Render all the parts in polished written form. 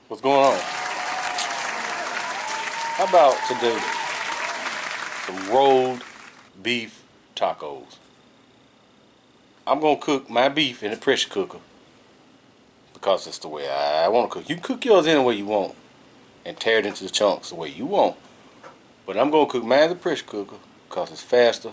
What's going on? How about today some rolled beef tacos? I'm gonna cook my beef in the pressure cooker because that's the way I want to cook. You can cook yours any way you want and tear it into the chunks the way you want. But I'm gonna cook mine in the pressure cooker because it's faster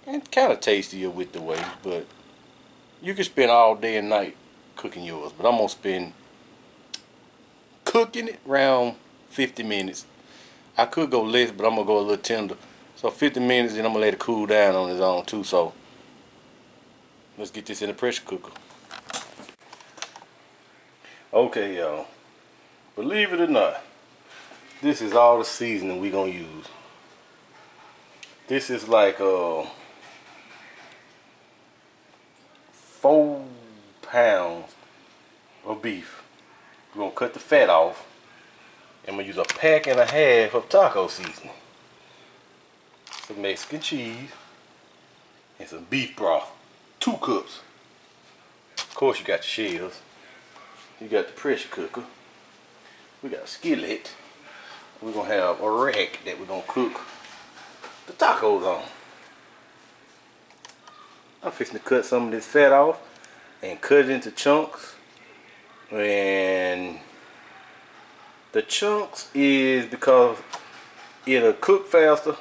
and kind of tastier with the way. But you can spend all day and night cooking yours. But I'm gonna spend cooking it around 50 minutes. I could go less, but I'm gonna go a little tender. So 50 minutes, and I'm gonna let it cool down on its own too. So let's get this in the pressure cooker. Okay, y'all. Believe it or not, this is all the seasoning we gonna use. This is like 4 pounds of beef. We're gonna cut the fat off. I'm gonna use a pack and a half of taco seasoning, some Mexican cheese, and some beef broth. 2 cups. Of course, you got your shells. You got the pressure cooker. We got a skillet. We're gonna have a rack that we're gonna cook the tacos on. I'm fixing to cut some of this fat off and cut it into chunks. And the chunks is because it'll cook faster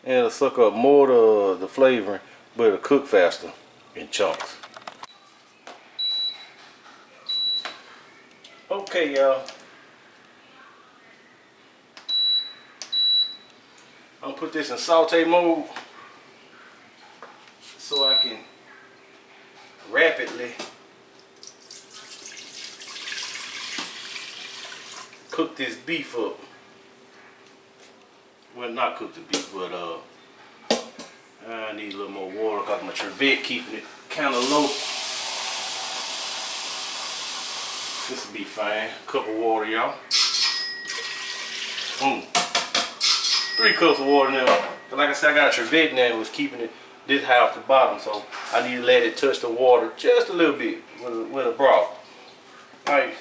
and it'll suck up more of the flavoring, but it'll cook faster in chunks. Okay, y'all. I'm gonna put this in saute mode so I can rapidly cook this beef up. Well, not cook the beef, but I need a little more water because my Trevette keeping it kind of low. This will be fine. Cup of water, y'all. 3 cups of water now. Like I said, I got a Trevette now that was keeping it this high off the bottom, so I need to let it touch the water just a little bit with a broth. Alright,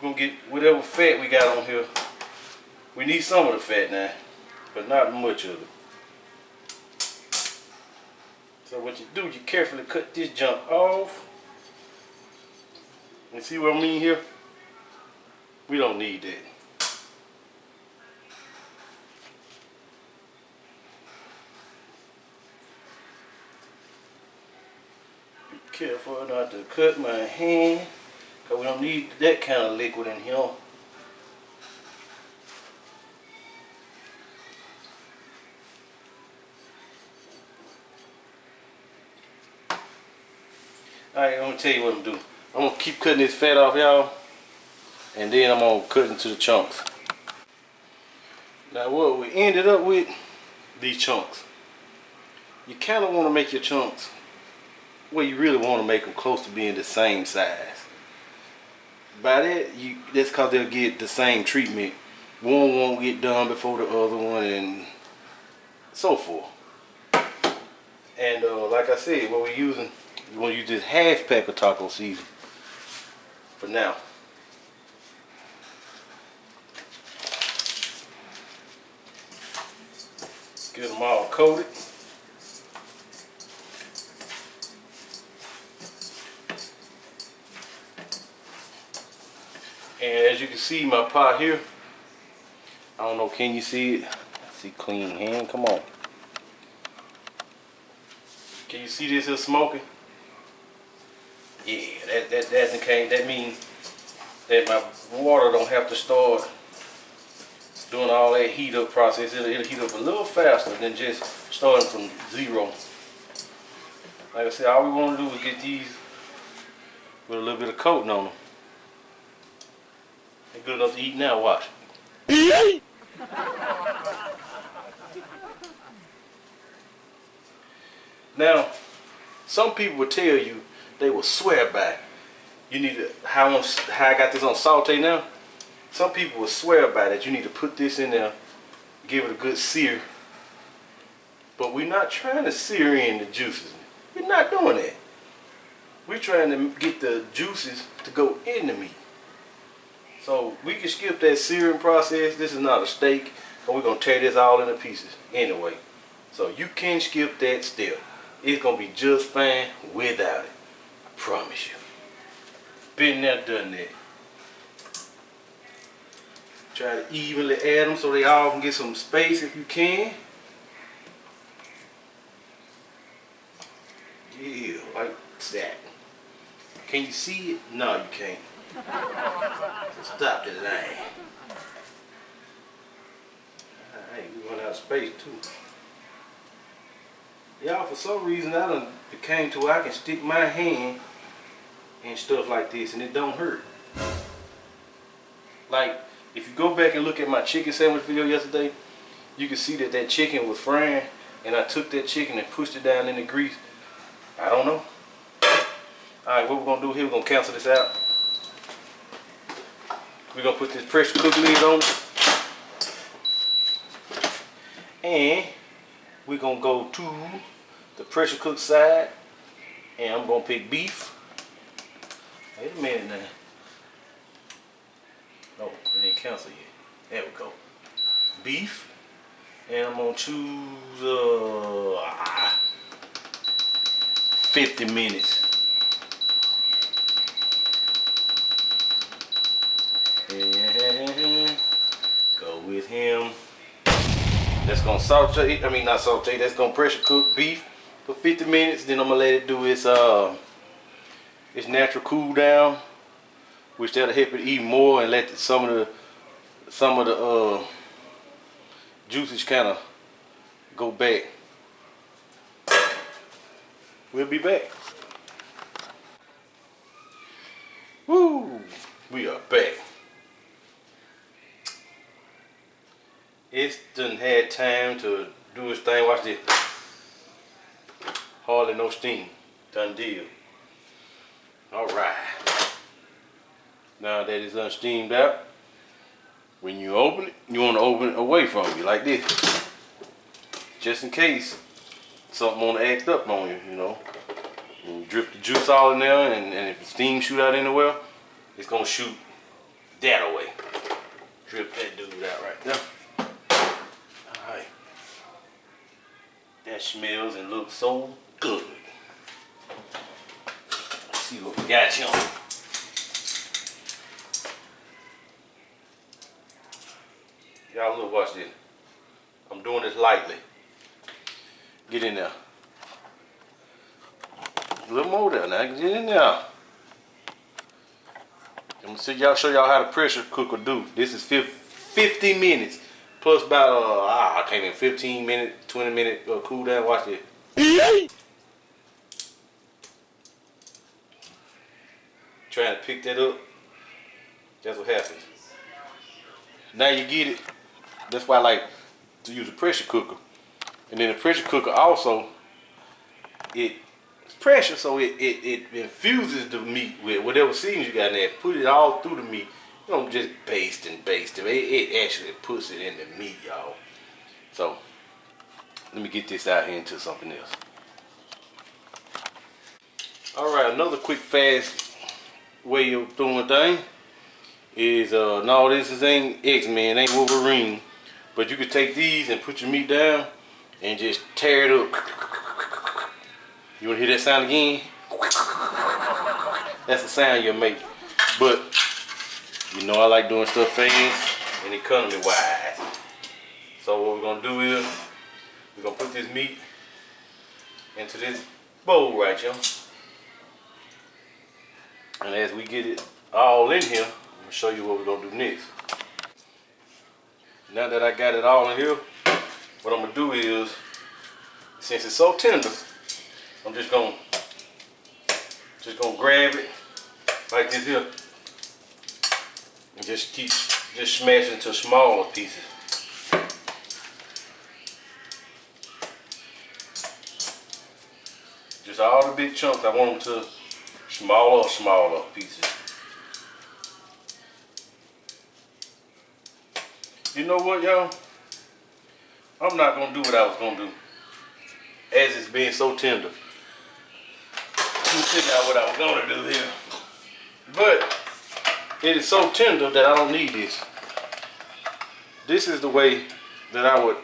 we're gonna get whatever fat we got on here. We need some of the fat now, but not much of it. So what you do, you carefully cut this junk off. And see what I mean here? We don't need that. Be careful not to cut my hand, because we don't need that kind of liquid in here. Alright, I'm going to tell you what I'm doing. I'm going to keep cutting this fat off, y'all. And then I'm going to cut into the chunks. Now what we ended up with, these chunks. You kind of want to make your chunks, well, you really want to make them close to being the same size. By that, that's because they'll get the same treatment. One won't get done before the other one and so forth. And like I said, what we're using, you want to use this half pack of taco seasoning for now. Get them all coated. And as you can see, my pot here, I don't know, can you see it? See, clean hand, come on. Can you see this here smoking? Yeah, that means that my water don't have to start doing all that heat up process. It'll heat up a little faster than just starting from zero. Like I said, all we want to do is get these with a little bit of coating on them. They're good enough to eat now, watch. Now, some people will tell you, they will swear by, you need to, how I got this on saute now, some people will swear by that you need to put this in there, give it a good sear. But we're not trying to sear in the juices. We're not doing that. We're trying to get the juices to go in the meat. So we can skip that searing process. This is not a steak, but we're gonna tear this all into pieces anyway. So you can skip that step. It's gonna be just fine without it. I promise you. Been there, done that. Try to evenly add them so they all can get some space if you can. Yeah, like that. Can you see it? No, you can't. So stop the line. Alright, we run out of space too. Y'all, for some reason I done became to where I can stick my hand and stuff like this and it don't hurt. Like, if you go back and look at my chicken sandwich video yesterday, you can see that that chicken was frying and I took that chicken and pushed it down in the grease. I don't know. Alright, what we're going to do here, we're going to cancel this out. We're going to put this pressure cooker lid on it. And we're going to go to the pressure cook side. And I'm going to pick beef. Wait a minute now. No, it didn't cancel yet. There we go. Beef. And I'm going to choose 50 minutes. And go with him. That's gonna saute, not saute, that's gonna pressure cook beef for 50 minutes. Then I'm gonna let it do its natural cool down, which that'll help it eat more and let some of the juices kind of go back. We'll be back. Woo! We are back. It's done had time to do its thing. Watch this. Hardly no steam. Done deal. Alright. Now that it's unsteamed out, when you open it, you want to open it away from you like this. Just in case something want to act up on you, you know. You drip the juice all in there, and if the steam shoot out anywhere, it's going to shoot that away. Drip that dude out right there. Alright. That smells and looks so good. Let's see what we got here. Y'all look, watch this. I'm doing this lightly. Get in there. A little more there now. Get in there. I'm gonna see y'all, show y'all how the pressure cooker do. This is 50 minutes plus about I can't even 15 minute, 20 minute cool down. Watch this. Trying to pick that up. That's what happens. Now you get it. That's why I like to use a pressure cooker. And then the pressure cooker also, it's pressure, so it infuses the meat with whatever seasons you got in there. Put it all through the meat. You don't just baste and baste it. It actually puts it in the meat, y'all. So let me get this out here into something else. Alright, another quick fast way of doing thing is no, this ain't X-Men, ain't Wolverine. But you could take these and put your meat down and just tear it up. You wanna hear that sound again? That's the sound you'll make. But you know I like doing stuff fast and economy wise. So what we're gonna do is we're gonna put this meat into this bowl right here. And as we get it all in here, I'm gonna show you what we're gonna do next. Now that I got it all in here, what I'm gonna do is, since it's so tender, I'm just gonna grab it like this here and just keep smashing into smaller pieces. Just all the big chunks, I want them to smaller pieces. You know what, y'all? I'm not gonna do what I was gonna do, as it's being so tender. Let me figure out what I was gonna do here. But It is so tender that I don't need this. This is the way that I would,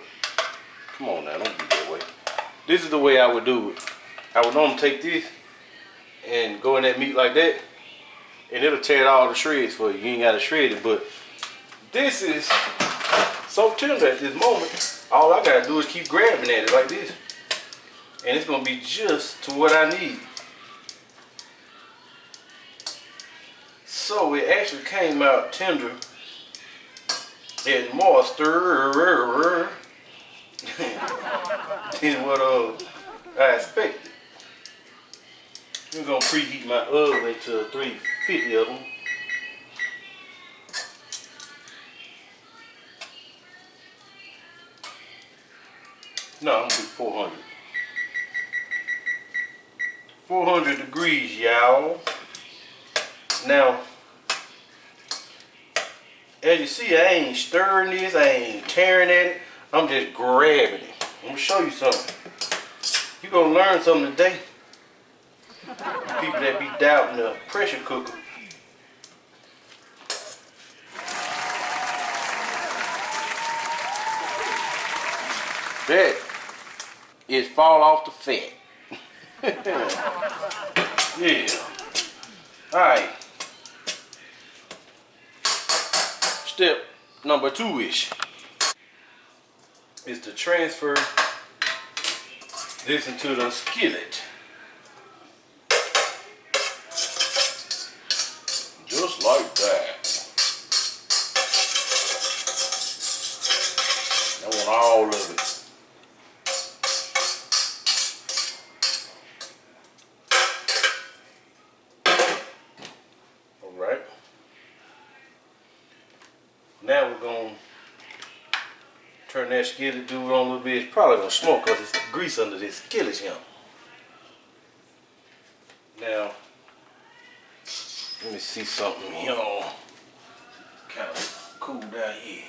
come on now, don't be that way. This is the way I would do it. I would normally take this and go in that meat like that, and it'll tear all the shreds for you. You ain't gotta shred it, but this is so tender at this moment. All I gotta do is keep grabbing at it like this, and it's gonna be just to what I need. So it actually came out tender and moister than what I expected. I'm gonna preheat my oven to 350 of them. No, I'm gonna do 400. 400 degrees, y'all. Now, as you see, I ain't stirring this, I ain't tearing at it. I'm just grabbing it. I'm gonna show you something. You're gonna learn something today. People that be doubting the pressure cooker. That is fall off the fat. Yeah. Alright. Step number 2-ish is to transfer this into the skillet. Just like that. I want all of it. Alright. Now we're going to turn that skillet dude on a little bit. It's probably going to smoke because it's grease under this skillet here. Now, let me see something here. Kind of cool down here.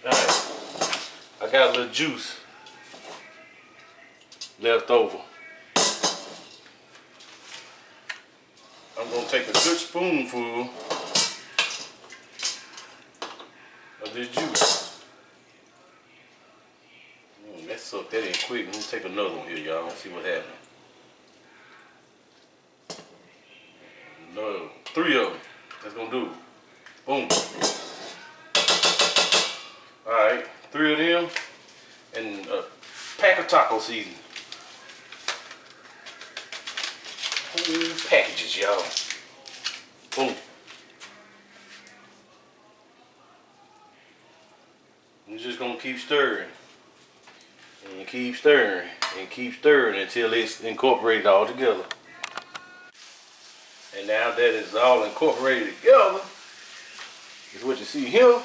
Alright. I got a little juice left over. I'm going to take a good spoonful of this juice. That sucked that in quick. Let me take another one here, y'all. See what happens. No, 3 of them. That's gonna do it. Boom. Alright, 3 of them and a pack of taco seasoning. Whole packages, y'all. Boom. You're just gonna keep stirring. And keep stirring. And keep stirring until it's incorporated all together. And now that it's all incorporated together, is what you see here.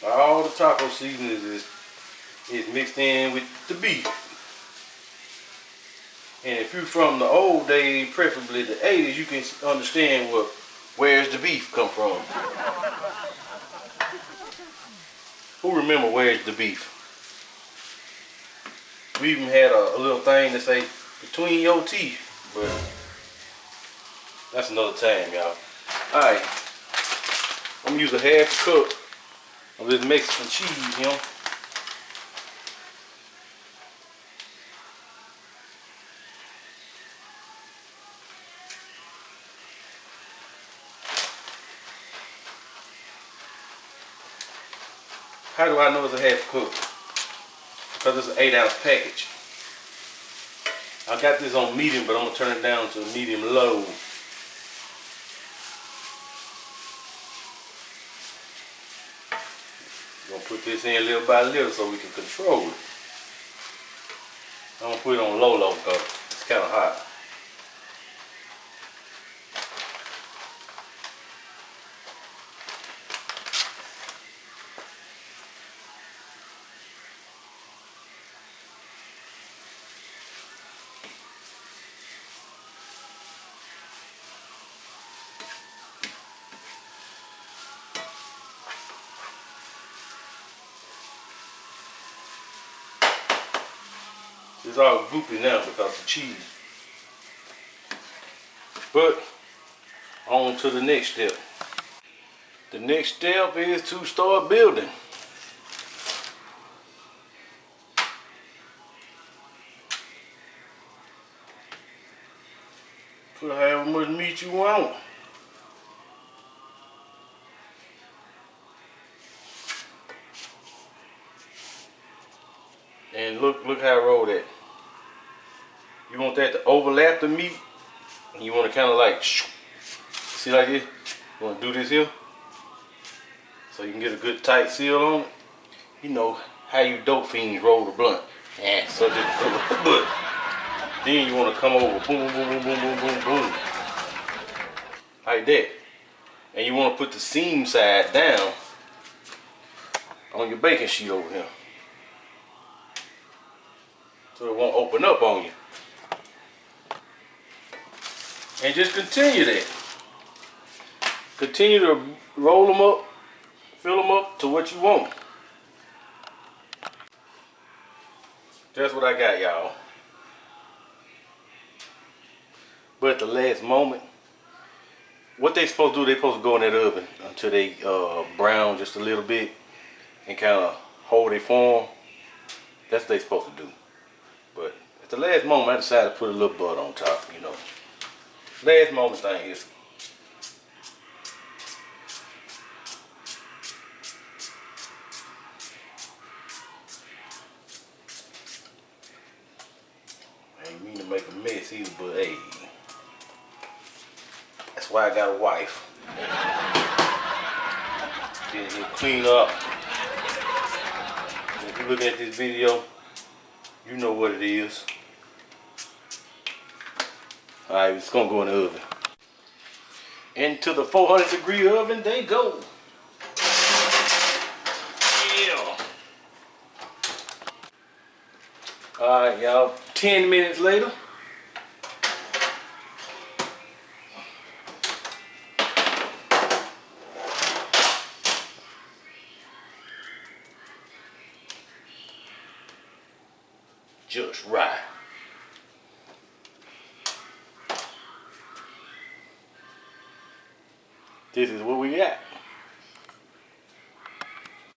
All the taco seasonings is mixed in with the beef. And if you're from the old days, preferably the 80s, you can understand where's the beef come from. Who remember where's the beef? We even had a little thing that say between your teeth, but that's another time, y'all. Alright, I'm gonna use a half cup of this Mexican cheese, you know. How do I know it's a half cup? Because it's an 8-ounce package. I got this on medium, but I'm gonna turn it down to medium low. Gonna put this in little by little so we can control it. I'm gonna put it on low because it's kind of hot. It's all goopy now because of the cheese. But on to the next step. The next step is to start building. Put however much meat you want. And look how I roll that. You want that to overlap the meat, and you want to kind of like, see like this? You want to do this here, so you can get a good tight seal on it. You know how you dope fiends roll the blunt. Yeah, so but then you want to come over, boom, boom, boom, boom, boom, boom, boom, like that. And you want to put the seam side down on your baking sheet over here, so it won't open up on you. And just continue that. Continue to roll them up, fill them up to what you want. That's what I got, y'all. But at the last moment, what they supposed to do, they supposed to go in that oven until they brown just a little bit and kind of hold their form. That's what they supposed to do. But at the last moment, I decided to put a little butter on top, you know. Last moment thing is. I ain't mean to make a mess either, but hey. That's why I got a wife. Get here, clean up. And if you look at this video, you know what it is. Alright, it's gonna go in the oven. Into the 400-degree oven they go. Yeah. Alright, y'all. 10 minutes later. Just right. This is what we got.